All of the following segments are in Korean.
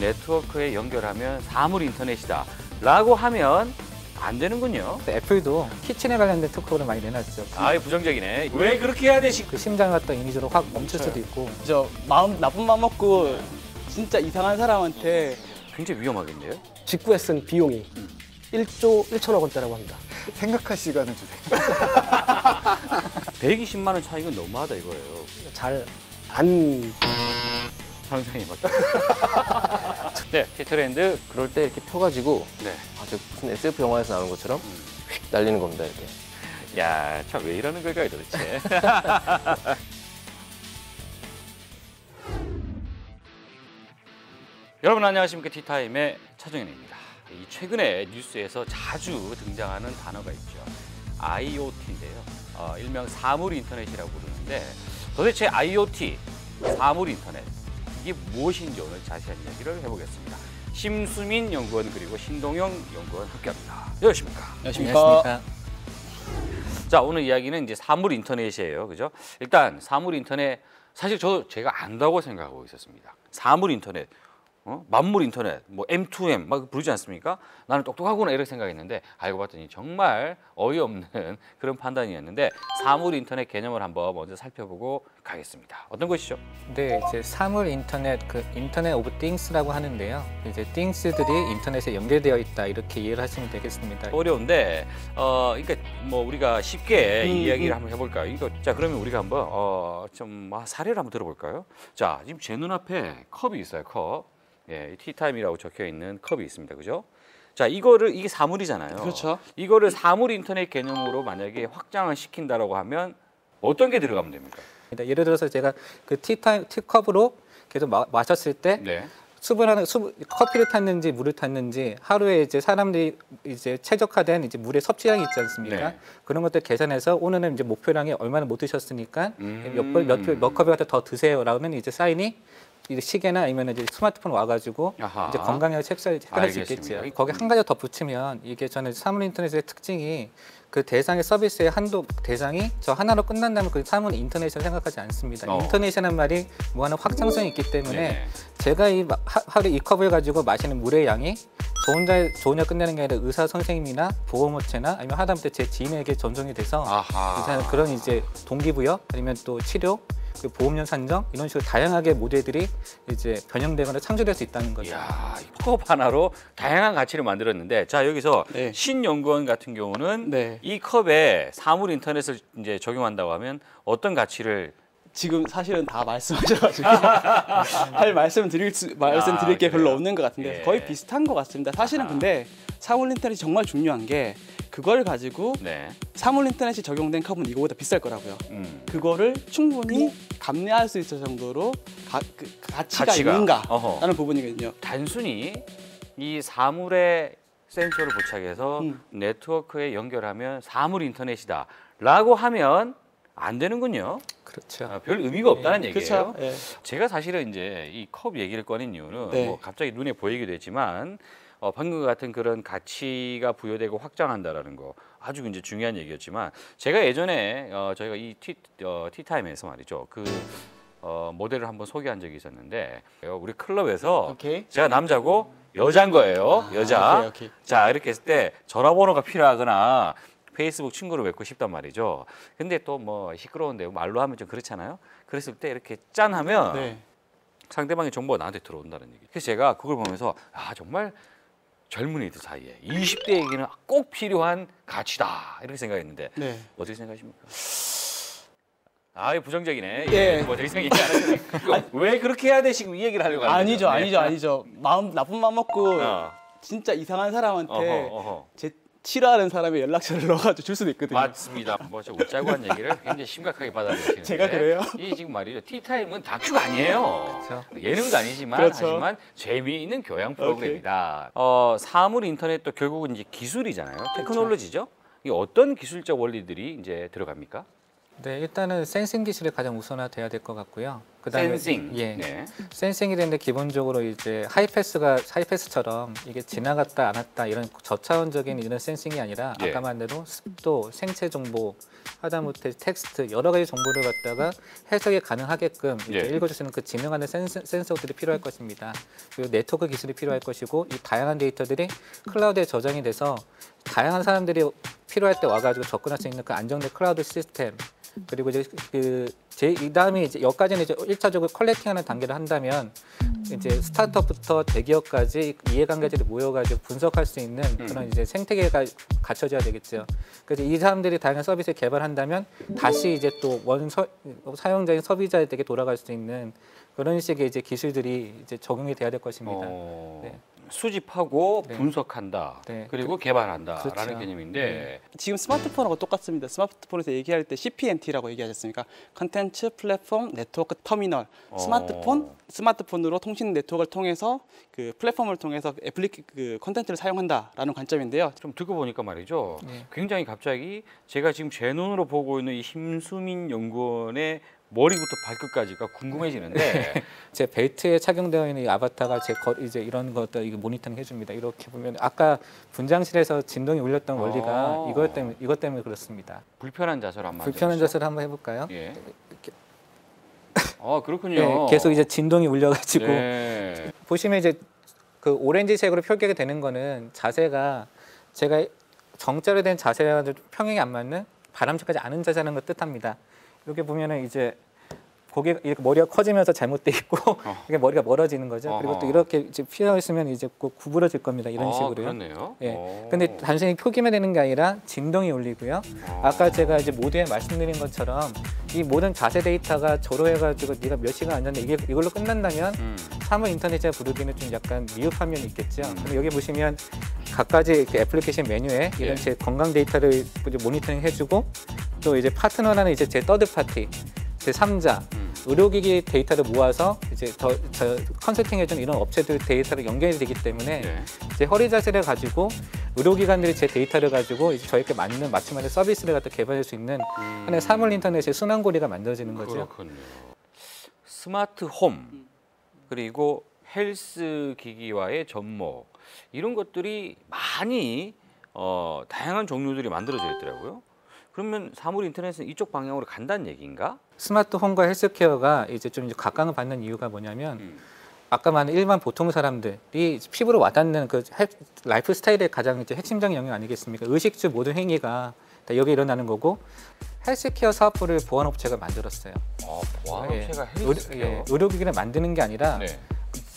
네트워크에 연결하면 사물 인터넷이다 라고 하면 안 되는군요. 애플도 키친에 관련된 토크를 많이 내놨죠. 아이 부정적이네. 왜 그렇게 해야 되시? 그 심장을 갖다 이미지로 확 멈출 수도 있고. 저 나쁜 맘 먹고 진짜 이상한 사람한테 굉장히 위험하겠네요. 직구에 쓴 비용이 1조 1천억 원대라고 합니다. 생각할 시간을 주세요. 120만 원 차이가 너무하다 이거예요. 잘 안 상상이 막. 네, 티트렌드. 그럴 때 이렇게 펴가지고 네. 아주 무슨 SF 영화에서 나오는 것처럼 휙 날리는 겁니다, 이렇게. 야, 참 왜 이러는 걸까요 도대체? 여러분 안녕하십니까? 티타임의 차정현입니다. 이 최근에 뉴스에서 자주 등장하는 단어가 있죠. IoT인데요. 일명 사물 인터넷이라고 부르는데 도대체 IoT, 사물 인터넷 이게 무엇인지 오늘 자세한 이야기를 해보겠습니다. 심수민 연구원 그리고 신동영 연구원 함께합니다. 안녕하십니까? 안녕하십니까. 자, 오늘 이야기는 이제 사물 인터넷이에요. 그죠? 일단 사물 인터넷 사실 제가 안다고 생각하고 있었습니다. 사물 인터넷. 만물 인터넷, 뭐 M2M 막 부르지 않습니까? 나는 똑똑하구나 이렇게 생각했는데 알고 봤더니 정말 어이없는 그런 판단이었는데 사물 인터넷 개념을 한번 먼저 살펴보고 가겠습니다. 어떤 것이죠? 네, 이제 사물 인터넷, 그 인터넷 오브 띵스라고 하는데요. 이제 띵스들이 인터넷에 연결되어 있다 이렇게 이해를 하시면 되겠습니다. 어려운데, 그러니까 뭐 우리가 쉽게 이 이야기를 한번 해볼까요? 자, 그러면 우리가 한번 좀 사례를 한번 들어볼까요? 자, 지금 제 눈앞에 컵이 있어요, 컵. 예, 티타임이라고 적혀 있는 컵이 있습니다. 그죠? 자, 이게 사물이잖아요. 그렇죠. 이거를 사물 인터넷 개념으로 만약에 확장을 시킨다라고 하면 어떤 게 들어가면 됩니까? 예를 들어서 제가 그 티컵으로 계속 마셨을 때 네. 커피를 탔는지 물을 탔는지 하루에 이제 사람들이 이제 최적화된 이제 물의 섭취량이 있지 않습니까? 네. 그런 것들 계산해서 오늘은 이제 목표량이 얼마나 못 드셨으니까 몇 컵이 더 드세요라면 이제 사인이 이 시계나 아니면 이제 스마트폰 와가지고 아하. 이제 건강하게 체크할 수 있겠죠. 거기 한 가지 더 붙이면 이게 저는 사물 인터넷의 특징이 그 대상의 서비스의 한도 대상이 저 하나로 끝난다면 그 사물 인터넷이라고 생각하지 않습니다. 인터넷이라는 말이 무한한 확장성이 있기 때문에 네. 제가 하루에 이 컵을 가지고 마시는 물의 양이 저 혼자 끝내는 게 아니라 의사 선생님이나 보호업체나 아니면 하다못해 제 지인에게 전송이 돼서 아하. 그런 이제 동기부여 아니면 또 치료 그 보험료 산정 이런 식으로 다양하게 모델들이 이제 변형되거나 창조될 수 있다는 거죠. 이야, 이 컵 하나로 다양한 가치를 만들었는데, 자 여기서 네. 신연구원 같은 경우는 네. 이 컵에 사물 인터넷을 이제 적용한다고 하면 어떤 가치를 지금 사실은 다 말씀하셔가지고 할 말씀드릴 게 별로 그래요? 없는 것 같은데 예. 거의 비슷한 것 같습니다. 사실은 근데 사물 인터넷이 정말 중요한 게 그걸 가지고 네. 사물 인터넷이 적용된 컵은 이거보다 비쌀 거라고요. 그거를 충분히 감내할 수 있을 정도로 가치가 어허. 있는가라는 부분이거든요. 단순히 이 사물에 센서를 부착해서 네트워크에 연결하면 사물 인터넷이다 라고 하면 안 되는군요. 그렇죠. 별 의미가 없다는 얘기예요. 그렇죠. 예. 제가 사실은 이제 이 컵 얘기를 꺼낸 이유는 네. 뭐 갑자기 눈에 보이기도 했지만 방금 같은 그런 가치가 부여되고 확장한다라는 거 아주 이제 중요한 얘기였지만 제가 예전에 저희가 이 티타임에서 말이죠 그 모델을 한번 소개한 적이 있었는데 우리 클럽에서 오케이. 제가 남자고 여자인 거예요. 여자. 오케이. 자 이렇게 했을 때 전화번호가 필요하거나 페이스북 친구를 맺고 싶단 말이죠. 근데 또 뭐 시끄러운데 말로 하면 좀 그렇잖아요. 그랬을 때 이렇게 짠 하면 네. 상대방의 정보가 나한테 들어온다는 얘기. 그래서 제가 그걸 보면서 정말 젊은이들 사이에 20대에게는 꼭 필요한 가치다 이렇게 생각했는데 네. 어떻게 생각하십니까? 부정적이네. 예. 뭐 더 이상 얘기 안 하잖아요. 왜 그렇게 해야 되시고 이 얘기를 하려고 하는 거죠? 아니죠. 나쁜 맘 먹고 진짜 이상한 사람한테 제 싫어하는 사람의 연락처를 넣어가지고 줄 수도 있거든요. 맞습니다. 저 웃자고 한 얘기를 굉장히 심각하게 받아들이시는데 제가 그래요? 이 지금 말이죠. 티타임은 다큐가 아니에요. 그렇죠. 예능도 아니지만 그렇죠. 하지만 재미있는 교양 프로그램이다. 사물 인터넷도 결국은 이제 기술이잖아요. 테크놀로지죠. 이게 어떤 기술적 원리들이 이제 들어갑니까? 네, 일단은 센싱 기술이 가장 우선화돼야 될 것 같고요. 그다음에 센싱. 예, 네. 센싱이 되는데 기본적으로 이제 하이패스처럼 이게 지나갔다 안 왔다 이런 저차원적인 이런 센싱이 아니라 예. 아까 말한 대로 습도, 생체 정보, 하다못해 텍스트 여러 가지 정보를 갖다가 해석이 가능하게끔 이제 예. 읽어줄 수 있는 그 지능하는 센서들이 필요할 것입니다. 그리고 네트워크 기술이 필요할 것이고 이 다양한 데이터들이 클라우드에 저장이 돼서 다양한 사람들이 필요할 때 와가지고 접근할 수 있는 그 안정된 클라우드 시스템 그리고 이제 이 다음에 이제 여기까지는 이제 1차적으로 컬렉팅하는 단계를 한다면 이제 스타트업부터 대기업까지 이해관계자들이 모여가지고 분석할 수 있는 그런 이제 생태계가 갖춰져야 되겠죠. 그래서 이 사람들이 다양한 서비스를 개발한다면 다시 이제 또 사용자인 소비자에게 돌아갈 수 있는 그런 식의 이제 기술들이 이제 적용이 돼야 될 것입니다. 네. 수집하고 네. 분석한다. 네. 그리고 개발한다라는 그렇죠. 개념인데 지금 스마트폰하고 똑같습니다. 스마트폰에서 얘기할 때 CPNT라고 얘기하셨습니까? 컨텐츠 플랫폼 네트워크 터미널. 스마트폰으로 통신 네트워크를 통해서 그 플랫폼을 통해서 그 컨텐츠를 사용한다라는 관점인데요. 좀 듣고 보니까 말이죠. 네. 굉장히 갑자기 제가 지금 제 눈으로 보고 있는 이 심수민 연구원의 머리부터 발끝까지가 궁금해지는데 제 벨트에 착용되어 있는 이 아바타가 이제 이런 것들 이거 모니터링 해줍니다. 이렇게 보면 아까 분장실에서 진동이 울렸던 원리가 이것 때문에 그렇습니다. 불편한 자세로 한번 불편한 앉아보시죠. 자세를 한번 해볼까요? 예. 이렇게. 그렇군요. 네, 계속 이제 진동이 울려가지고 네. 보시면 이제 그 오렌지색으로 표기가 되는 거는 자세가 제가 정자로 된 자세와 평행이 안 맞는 바람직하지 않은 자세라는 걸 뜻합니다. 이렇게 보면은 이제 고개 이렇게 머리가 커지면서 잘못돼 있고 이게 머리가 멀어지는 거죠. 그리고 또 이렇게 이제 피어 있으면 이제 꼭 구부러질 겁니다. 이런 식으로요. 그렇네요. 예. 근데 단순히 표기만 되는 게 아니라 진동이 울리고요. 아까 제가 이제 모두에 말씀드린 것처럼 이 모든 자세 데이터가 조로해가지고 네가 몇 시간 앉았는데 이걸로 끝난다면 사물 인터넷에 부르기는 좀 약간 미흡한 면이 있겠죠. 근데 여기 보시면 각가지 그 애플리케이션 메뉴에 이런 제 건강 데이터를 이제 모니터링 해주고 또 이제 파트너라는 이제 제 서드 파티, 제 3자 의료기기 데이터를 모아서 이제 저 컨설팅 해준 이런 업체들 데이터를 연결이 되기 때문에 제 허리 자세를 가지고 의료기관들이 제 데이터를 가지고 이제 저에게 맞춤하는 서비스를 갖다 개발할 수 있는 하나의 사물 인터넷의 순환고리가 만들어지는 거죠. 그렇군요. 스마트 홈 그리고 헬스 기기와의 접목 이런 것들이 많이 다양한 종류들이 만들어져 있더라고요. 그러면 사물 인터넷은 이쪽 방향으로 간다는 얘기인가? 스마트 홈과 헬스케어가 이제 좀 각광을 받는 이유가 뭐냐면 아까 말한 일반 보통 사람들이 피부로 와닿는 그 라이프 스타일의 가장 이제 핵심적인 영역 아니겠습니까? 의식주 모든 행위가 다 여기 일어나는 거고 헬스케어 사업부를 보안업체가 만들었어요. 보안업체가 헬스케어. 의료기기를 만드는 게 아니라 네.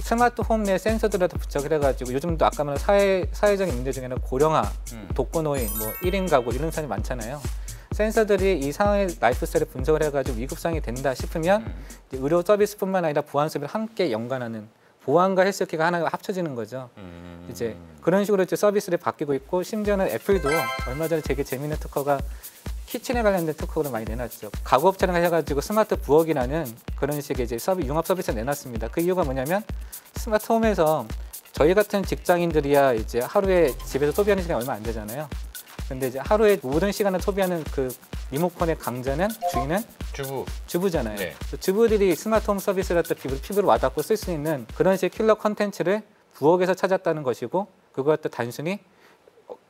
스마트 홈 내 센서들에도 부착을 해가지고 요즘도 아까 말한 사회적인 문제 중에는 고령화, 독거노인, 뭐 1인 가구 이런 사람이 많잖아요. 센서들이 이 상황의 라이프 스타일을 분석을 해가지고 위급상이 된다 싶으면 의료 서비스뿐만 아니라 보안 서비스를 함께 연관하는 보안과 헬스케어가 하나가 합쳐지는 거죠. 이제 그런 식으로 이제 서비스를 바뀌고 있고 심지어는 애플도 얼마 전에 되게 재미있는 특허가 키친에 관련된 특허를 많이 내놨죠. 가구업체랑 해가지고 스마트 부엌이라는 그런 식의 이제 융합 서비스를 내놨습니다. 그 이유가 뭐냐면 스마트 홈에서 저희 같은 직장인들이야 이제 하루에 집에서 소비하는 시간이 얼마 안 되잖아요. 근데 이제 하루에 모든 시간을 소비하는 그 리모컨의 강자는 주인은 주부잖아요. 네. 주부들이 스마트홈 서비스를 갖다 피부로 와닿고 쓸 수 있는 그런 식의 킬러 컨텐츠를 부엌에서 찾았다는 것이고 그걸 갖다 단순히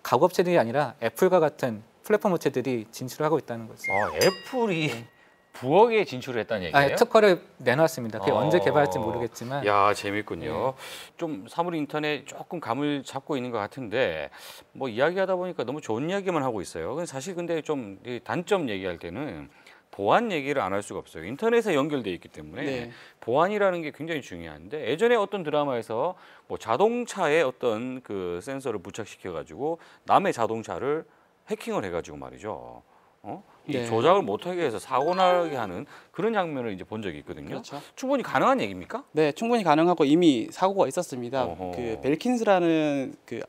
가구업체들이 아니라 애플과 같은 플랫폼 업체들이 진출을 하고 있다는 거죠. 애플이 부엌에 진출을 했다는 얘기예요? 특허를 내놨습니다. 그게 언제 개발할지 모르겠지만. 야, 재밌군요. 좀 사물 인터넷 조금 감을 잡고 있는 것 같은데 뭐 이야기하다 보니까 너무 좋은 이야기만 하고 있어요. 사실 근데 좀 단점 얘기할 때는 보안 얘기를 안 할 수가 없어요. 인터넷에 연결돼 있기 때문에 보안이라는 게 굉장히 중요한데 예전에 어떤 드라마에서 뭐 자동차에 어떤 그 센서를 부착시켜 가지고 남의 자동차를 해킹을 해가지고 말이죠. 이 조작을 못하게 해서 사고 나게 하는 그런 장면을 이제 본 적이 있거든요. 그렇죠. 충분히 가능한 얘기입니까? 네, 충분히 가능하고 이미 사고가 있었습니다. 어허. 그 벨킨스라는 그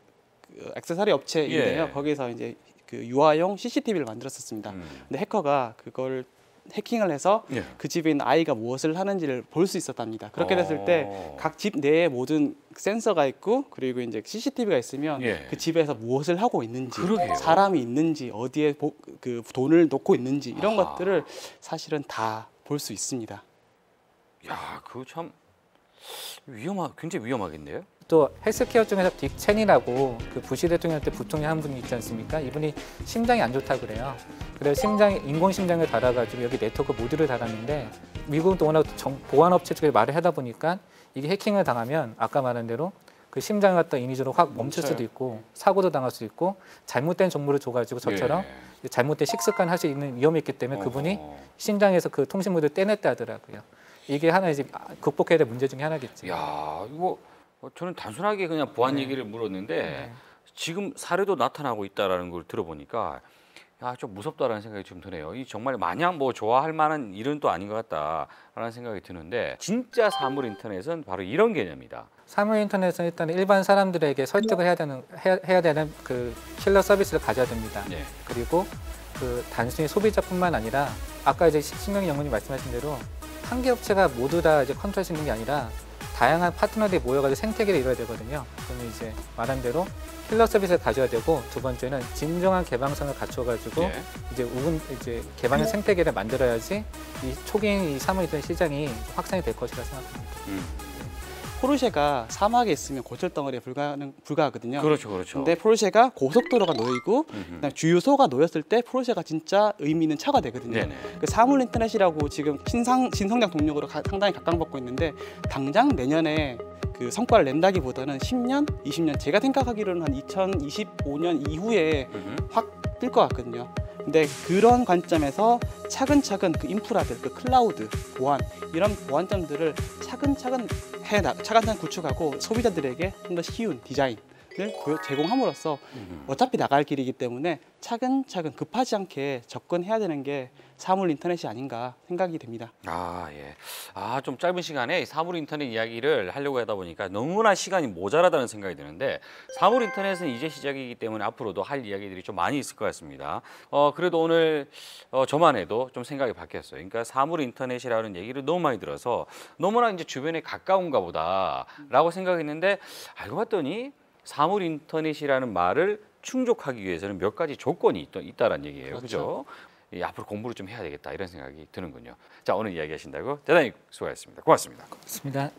액세서리 업체인데요. 거기서 이제 그 유아용 CCTV를 만들었었습니다. 근데 해커가 그걸 해킹을 해서 예. 그 집에 있는 아이가 무엇을 하는지를 볼 수 있었답니다. 그렇게 됐을 때 각 집 내에 모든 센서가 있고 그리고 이제 CCTV가 있으면 예. 그 집에서 무엇을 하고 있는지, 그러게요. 사람이 있는지, 어디에 그 돈을 놓고 있는지 이런 아하. 것들을 사실은 다 볼 수 있습니다. 야, 그거 참 굉장히 위험하겠네요. 또 헬스케어 중에서 딕 첸이라고 그 부시 대통령 때 부통령 한 분이 있지 않습니까? 이분이 심장이 안 좋다고 그래요. 그래서 인공 심장을 달아가지고 여기 네트워크 모듈을 달았는데 미국은 또 워낙 보안업체 쪽에 말을 하다 보니까 이게 해킹을 당하면 아까 말한 대로 그 심장을 갖다 인위적으로 확 멈출 수도 있고 사고도 당할 수 있고 잘못된 정보를 줘가지고 저처럼 잘못된 식습관 할 수 있는 위험이 있기 때문에 그분이 심장에서 그 통신 모듈을 떼냈다 하더라고요. 이게 하나 이제 극복해야 될 문제 중에 하나겠죠. 야, 이거 저는 단순하게 그냥 보안 얘기를 물었는데 지금 사례도 나타나고 있다라는 걸 들어보니까 야, 좀 무섭다라는 생각이 좀 드네요. 이 정말 마냥 뭐 좋아할 만한 일은 또 아닌 것 같다라는 생각이 드는데 진짜 사물 인터넷은 바로 이런 개념이다. 사물 인터넷은 일단 일반 사람들에게 설득을 해야 되는 그 킬러 서비스를 가져야 됩니다. 네. 그리고 그 단순히 소비자뿐만 아니라 아까 이제 신명희 연구님 말씀하신 대로 한 개 업체가 모두 다 이제 컨트롤할 수 있는 게 아니라 다양한 파트너들이 모여가지고 생태계를 이뤄야 되거든요. 그러면 이제 말한 대로 킬러 서비스를 가져야 되고 두 번째는 진정한 개방성을 갖춰가지고 이제 개방형 생태계를 만들어야지 이 초기인 이 사물 인터넷 시장이 확산이 될 것이라 생각합니다. 포르쉐가 사막에 있으면 고철덩어리에 불과하거든요. 그렇죠, 그렇죠. 근데 포르쉐가 고속도로가 놓이고 그다음에 주유소가 놓였을 때 포르쉐가 진짜 의미 있는 차가 되거든요. 네네. 그 사물 인터넷이라고 지금 신성장 동력으로 상당히 각광받고 있는데 당장 내년에 그 성과를 낸다기보다는 10년, 20년 제가 생각하기로는 한 2025년 이후에 확 뜰 것 같거든요. 근데 그런 관점에서 차근차근 그 인프라들, 그 클라우드, 보안 이런 보안점들을 차근차근 구축하고 소비자들에게 좀 더 쉬운 디자인을 제공함으로써 어차피 나갈 길이기 때문에 차근차근 급하지 않게 접근해야 되는 게 사물 인터넷이 아닌가 생각이 됩니다. 아, 예. 아, 좀 짧은 시간에 사물 인터넷 이야기를 하려고 하다 보니까 너무나 시간이 모자라다는 생각이 드는데 사물 인터넷은 이제 시작이기 때문에 앞으로도 할 이야기들이 좀 많이 있을 것 같습니다. 그래도 오늘 저만 해도 좀 생각이 바뀌었어요. 그러니까 사물 인터넷이라는 얘기를 너무 많이 들어서 너무나 이제 주변에 가까운가 보다라고 생각했는데 알고 봤더니 사물 인터넷이라는 말을 충족하기 위해서는 몇 가지 조건이 있다라는 얘기예요. 그렇죠? 앞으로 공부를 좀 해야 되겠다 이런 생각이 드는군요. 자, 오늘 이야기하신다고 대단히 수고하셨습니다. 고맙습니다. 고맙습니다.